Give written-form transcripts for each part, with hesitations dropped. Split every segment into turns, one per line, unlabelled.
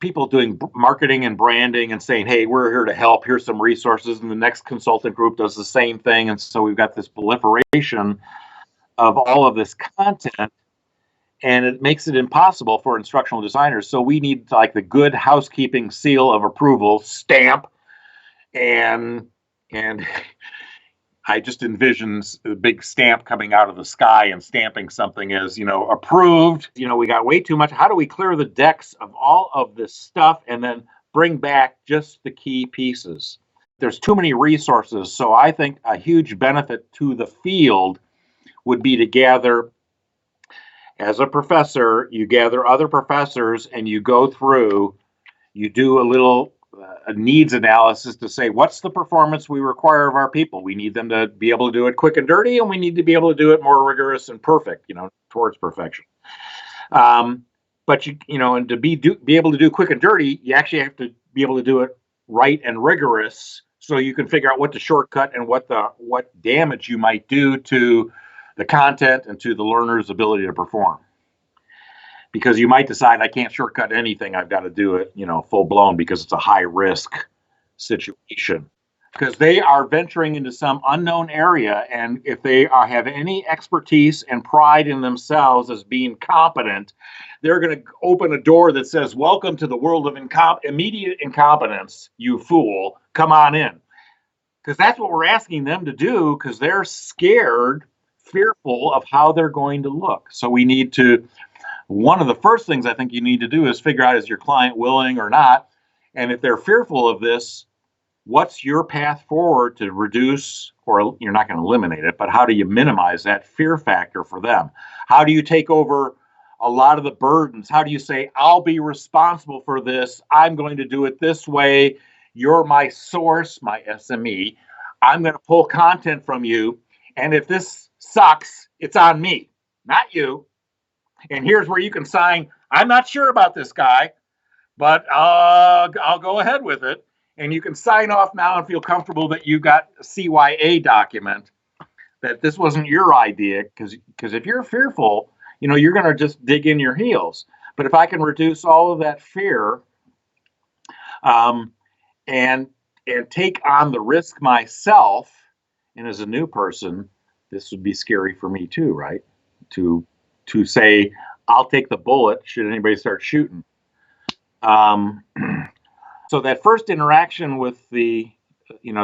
people doing marketing and branding and saying, hey, we're here to help, here's some resources, and the next consultant group does the same thing. And so we've got this proliferation of all of this content, and it makes it impossible for instructional designers. So we need like the good housekeeping seal of approval stamp, and I just envision a big stamp coming out of the sky and stamping something as, approved. We got way too much. How do we clear the decks of all of this stuff and then bring back just the key pieces? There's too many resources. So I think a huge benefit to the field would be to gather, as a professor, you gather other professors and you go through, you do a little needs analysis to say, what's the performance we require of our people? We need them to be able to do it quick and dirty, and we need to be able to do it more rigorous and perfect, towards perfection. But and to be able to do quick and dirty, you actually have to be able to do it right and rigorous, so you can figure out what to shortcut and what damage you might do to the content and to the learner's ability to perform. Because you might decide, I can't shortcut anything, I've got to do it, full blown, because it's a high risk situation. Because they are venturing into some unknown area, and if they have any expertise and pride in themselves as being competent, they're going to open a door that says, welcome to the world of immediate incompetence, you fool, come on in. Because that's what we're asking them to do, because they're scared, fearful of how they're going to look. So we need to, one of the first things I think you need to do is figure out, is your client willing or not? And if they're fearful of this, what's your path forward to reduce, or you're not going to eliminate it, but how do you minimize that fear factor for them? How do you take over a lot of the burdens? How do you say, I'll be responsible for this, I'm going to do it this way, you're my source, my SME, I'm going to pull content from you, and if this sucks, it's on me, not you. And here's where you can sign, I'm not sure about this guy, but I'll go ahead with it. And you can sign off now and feel comfortable that you got a CYA document, that this wasn't your idea. Because if you're fearful, you're going to just dig in your heels. But if I can reduce all of that fear and take on the risk myself, and as a new person, this would be scary for me too, right? To say, I'll take the bullet should anybody start shooting. So that first interaction with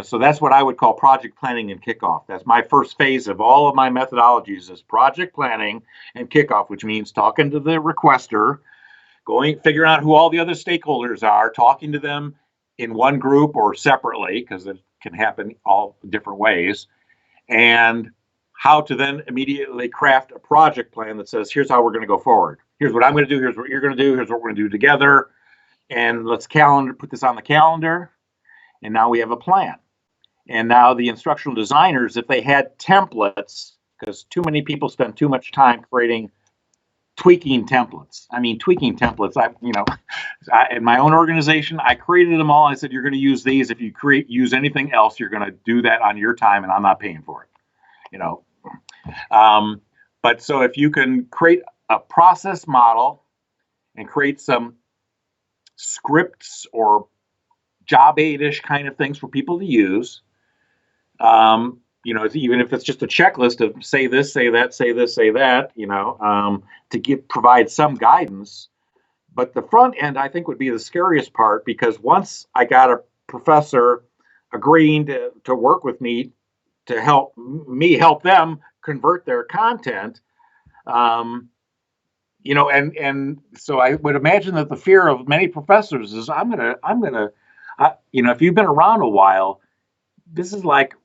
so that's what I would call project planning and kickoff. That's my first phase of all of my methodologies, is project planning and kickoff, which means talking to the requester, figuring out who all the other stakeholders are, talking to them in one group or separately, because it can happen all different ways, and how to then immediately craft a project plan that says, here's how we're going to go forward. Here's what I'm going to do. Here's what you're going to do. Here's what we're going to do together. And let's put this on the calendar. And now we have a plan. And now the instructional designers, if they had templates, because too many people spend too much time tweaking templates. In my own organization, I created them all. I said, you're going to use these. If you use anything else, you're going to do that on your time, and I'm not paying for it. But so if you can create a process model and create some scripts or job aid-ish kind of things for people to use, even if it's just a checklist of say this, say that, say this, say that, to provide some guidance. But the front end, I think, would be the scariest part, because once I got a professor agreeing to work with me to help them convert their content, and so I would imagine that the fear of many professors is, if you've been around a while, this is like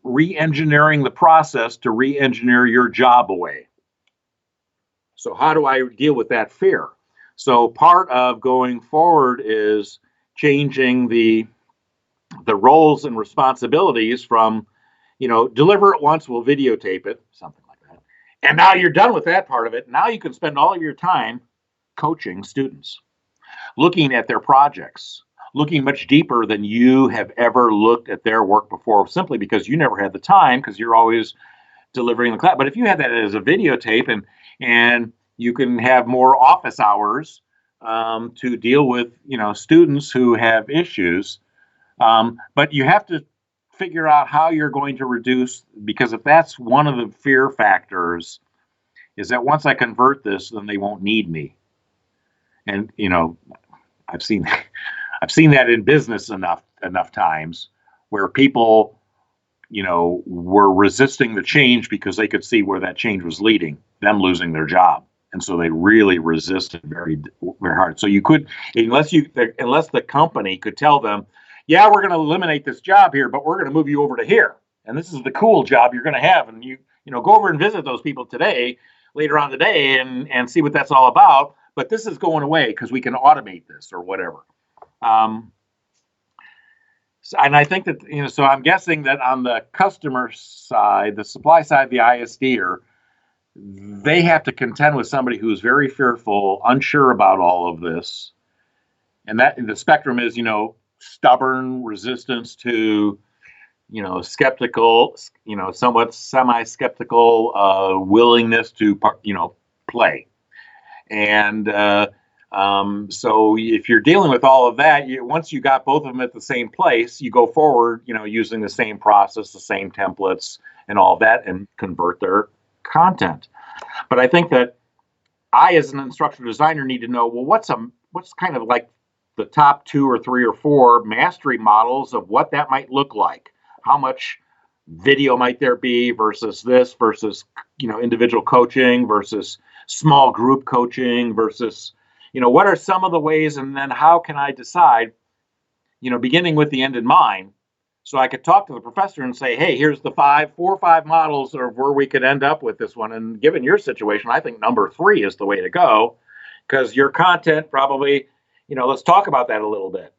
re-engineering the process to re-engineer your job away. So how do I deal with that fear? So part of going forward is changing the roles and responsibilities from, deliver it once, we'll videotape it, something like that. And now you're done with that part of it. Now you can spend all of your time coaching students, looking at their projects, looking much deeper than you have ever looked at their work before, simply because you never had the time, because you're always delivering the class. But if you had that as a videotape, and you can have more office hours to deal with, students who have issues. But you have to figure out how you're going to reduce, because if that's one of the fear factors, is that once I convert this, then they won't need me. And I've seen I've seen that in business enough times where people, were resisting the change because they could see where that change was leading, them losing their job. And so they really resisted very, very hard. So you could, unless the company could tell them, yeah, we're going to eliminate this job here, but we're going to move you over to here. And this is the cool job you're going to have. And go over and visit those people later on today and see what that's all about. But this is going away because we can automate this or whatever. And I think that, so I'm guessing that on the customer side, the supply side, the ISD, they have to contend with somebody who's very fearful, unsure about all of this. And that the spectrum is, stubborn resistance to, skeptical, somewhat semi-skeptical willingness to, play. And so if you're dealing with all of that, once you got both of them at the same place, you go forward, using the same process, the same templates and all of that, and convert their content. But I think that I, as an instructional designer, need to know, well, what's kind of like the top 2 or 3 or 4 mastery models of what that might look like. How much video might there be versus this, versus, individual coaching versus small group coaching versus, what are some of the ways, and then how can I decide, beginning with the end in mind, so I could talk to the professor and say, hey, here's the 4 or 5 models of where we could end up with this one. And given your situation, I think number 3 is the way to go, because your content probably, let's talk about that a little bit.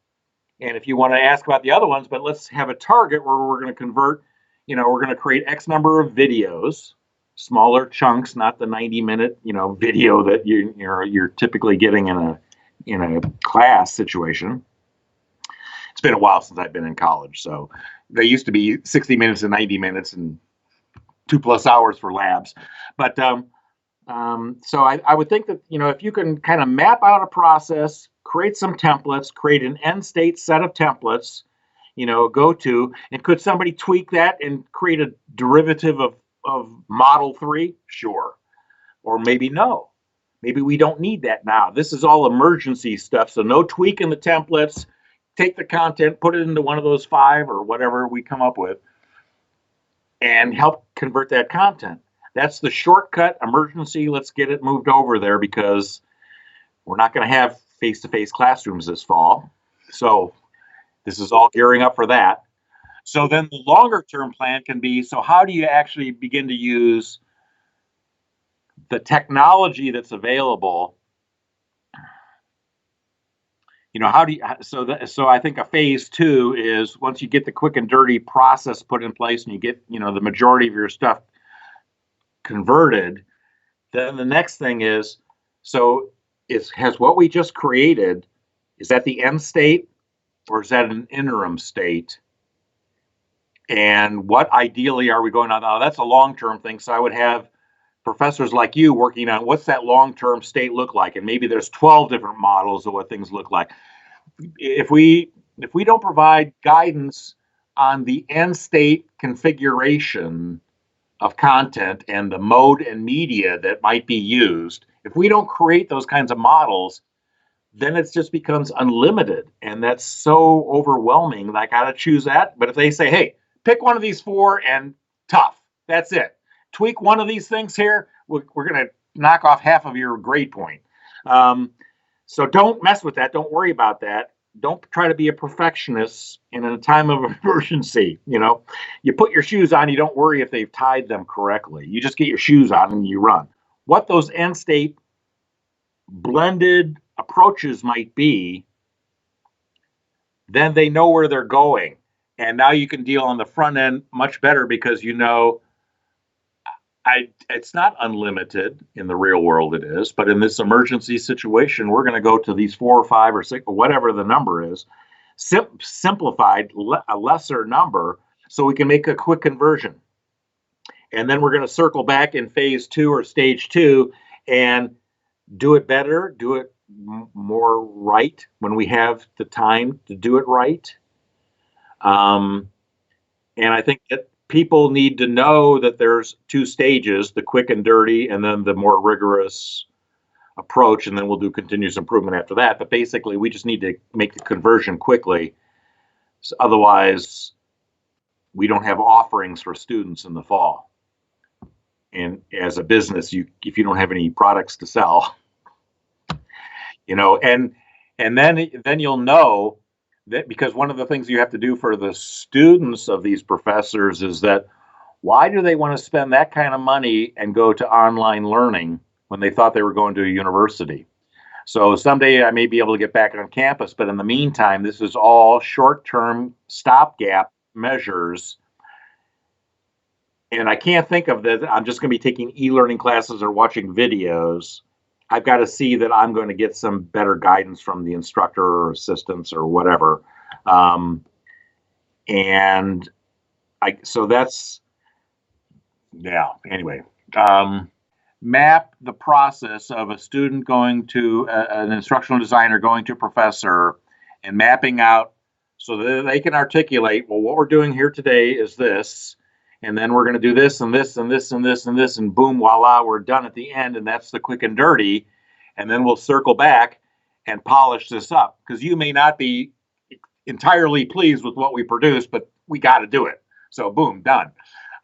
And if you want to ask about the other ones, but let's have a target where we're going to convert, we're going to create X number of videos, smaller chunks, not the 90-minute, video that you're typically getting in a class situation. It's been a while since I've been in college, so they used to be 60 minutes and 90 minutes and 2+ hours for labs. But so I would think that, if you can kind of map out a process, create some templates, create an end state set of templates, go to, and could somebody tweak that and create a derivative of model 3? Sure. Or maybe no. Maybe we don't need that now. This is all emergency stuff, so no tweak in the templates. Take the content, put it into one of those 5 or whatever we come up with, and help convert that content. That's the shortcut emergency. Let's get it moved over there, because we're not going to have face-to-face classrooms this fall. So this is all gearing up for that. So then the longer term plan can be, so how do you actually begin to use the technology that's available? How do you, so I think a phase 2 is, once you get the quick and dirty process put in place and you get, the majority of your stuff converted, then the next thing is, has what we just created, is that the end state or is that an interim state? And what ideally are we going on? Now, that's a long-term thing. So I would have professors like you working on what's that long-term state look like? And maybe there's 12 different models of what things look like. If we don't provide guidance on the end state configuration of content and the mode and media that might be used, if we don't create those kinds of models, then it just becomes unlimited. And that's so overwhelming. I got to choose that. But if they say, hey, pick one of these 4 and tough, that's it. Tweak one of these things here, we're going to knock off half of your grade point. So don't mess with that. Don't worry about that. Don't try to be a perfectionist in a time of emergency. You put your shoes on, you don't worry if they've tied them correctly. You just get your shoes on and you run. What those end state blended approaches might be, then they know where they're going. And now you can deal on the front end much better, because it's not unlimited in the real world, it is, but in this emergency situation, we're going to go to these 4 or 5 or 6 or whatever the number is, simplified, a lesser number, so we can make a quick conversion. And then we're going to circle back in phase 2 or stage 2 and do it better, do it more right when we have the time to do it right. Um, and I think that people need to know that there's two stages, the quick and dirty, and then the more rigorous approach, and then we'll do continuous improvement after that. But basically, we just need to make the conversion quickly. So otherwise, we don't have offerings for students in the fall. And as a business, if you don't have any products to sell, and then you'll know that, because one of the things you have to do for the students of these professors is that, why do they want to spend that kind of money and go to online learning when they thought they were going to a university? So someday I may be able to get back on campus, but in the meantime, this is all short-term stopgap measures. And I can't think of that I'm just going to be taking e-learning classes or watching videos. I've got to see that I'm going to get some better guidance from the instructor or assistants or whatever. So that's, yeah, anyway. Map the process of a student going to an instructional designer, going to a professor, and mapping out so that they can articulate, well, what we're doing here today is this, and then we're going to do this and this and this and this and this, and boom, voila, we're done at the end, and that's the quick and dirty. And then we'll circle back and polish this up, because you may not be entirely pleased with what we produce, but we got to do it. So boom, done.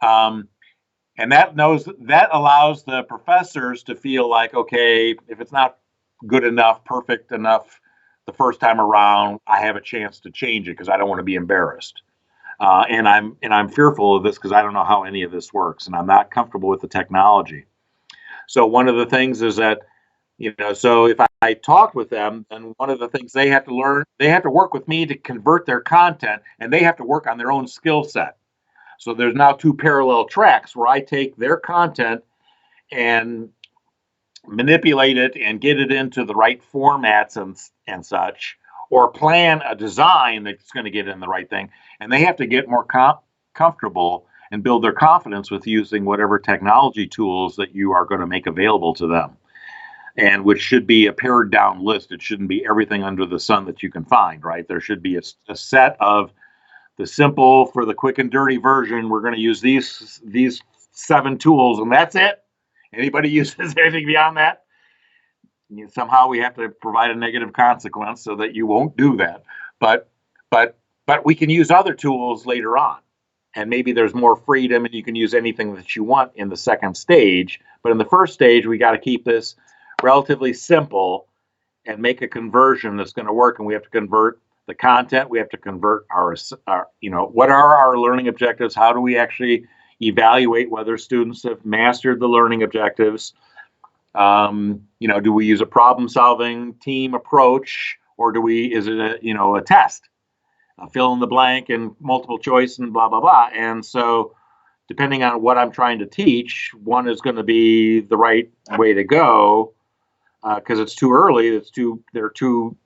And that allows the professors to feel like, okay, if it's not good enough, perfect enough the first time around, I have a chance to change it because I don't want to be embarrassed. And I'm fearful of this because I don't know how any of this works, and I'm not comfortable with the technology. So one of the things is that, so if I talked with them, then one of the things they have to learn, they have to work with me to convert their content, and they have to work on their own skill set. So there's now two parallel tracks where I take their content and manipulate it and get it into the right formats and such, or plan a design that's going to get in the right thing. And they have to get more comfortable and build their confidence with using whatever technology tools that you are going to make available to them, and which should be a pared down list. It shouldn't be everything under the sun that you can find, right? There should be a set of the simple, for the quick and dirty version, we're going to use these 7 tools, and that's it. Anybody uses anything beyond that, somehow we have to provide a negative consequence so that you won't do that. But we can use other tools later on, and maybe there's more freedom, and you can use anything that you want in the second stage. But in the first stage, we got to keep this relatively simple and make a conversion that's going to work. And we have to convert the content. We have to convert our what are our learning objectives? How do we actually evaluate whether students have mastered the learning objectives? Do we use a problem-solving team approach, or is it a test, a fill in the blank and multiple choice and blah blah blah? And so, depending on what I'm trying to teach, one is going to be the right way to go, because it's too early. They're too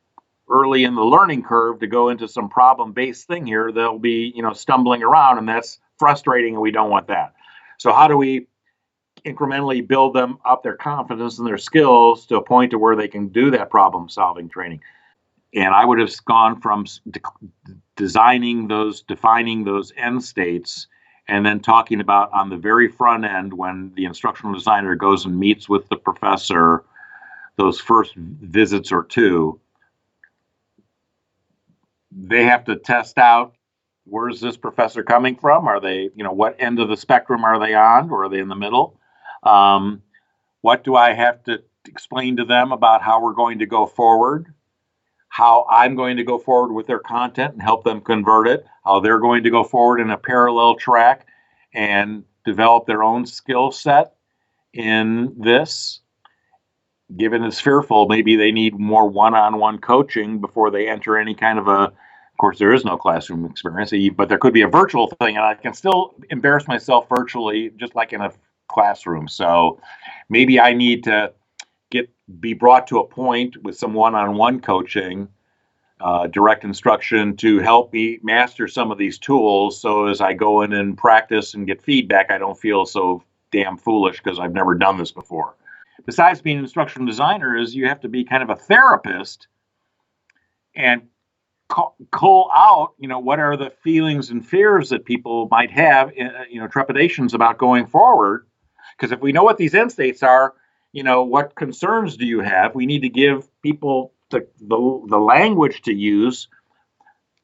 early in the learning curve to go into some problem-based thing here. They'll be stumbling around, and that's frustrating, and we don't want that. So how do we incrementally build them up, their confidence and their skills, to a point to where they can do that problem-solving training? And I would have gone from defining those end states, and then talking about on the very front end, when the instructional designer goes and meets with the professor, those first visits or two, they have to test out, where's this professor coming from? Are they, what end of the spectrum are they on, or are they in the middle? What do I have to explain to them about how we're going to go forward? How I'm going to go forward with their content and help them convert it? How they're going to go forward in a parallel track and develop their own skill set in this? Given it's fearful, maybe they need more one-on-one coaching before they enter any kind of of course, there is no classroom experience, but there could be a virtual thing, and I can still embarrass myself virtually, just like in a classroom. So maybe I need to be brought to a point with some one-on-one coaching, direct instruction, to help me master some of these tools, so as I go in and practice and get feedback, I don't feel so damn foolish because I've never done this before. besides being an instructional designer, is you have to be kind of a therapist and cull out, what are the feelings and fears that people might have, trepidations about going forward. Because if we know what these end states are, what concerns do you have? We need to give people the language to use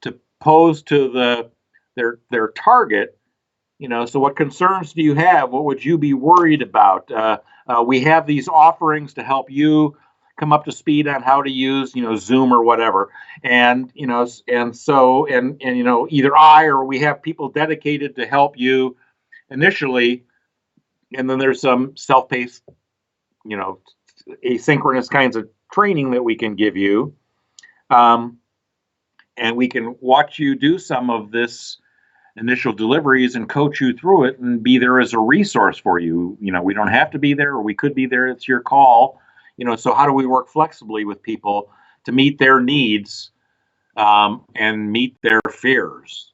to pose to their target. So what concerns do you have? What would you be worried about? We have these offerings to help you come up to speed on how to use, Zoom or whatever. And, so either I or we have people dedicated to help you initially. And then there's some self-paced, asynchronous kinds of training that we can give you. And we can watch you do some of this initial deliveries and coach you through it and be there as a resource for you. We don't have to be there, or we could be there. It's your call. So how do we work flexibly with people to meet their needs and meet their fears?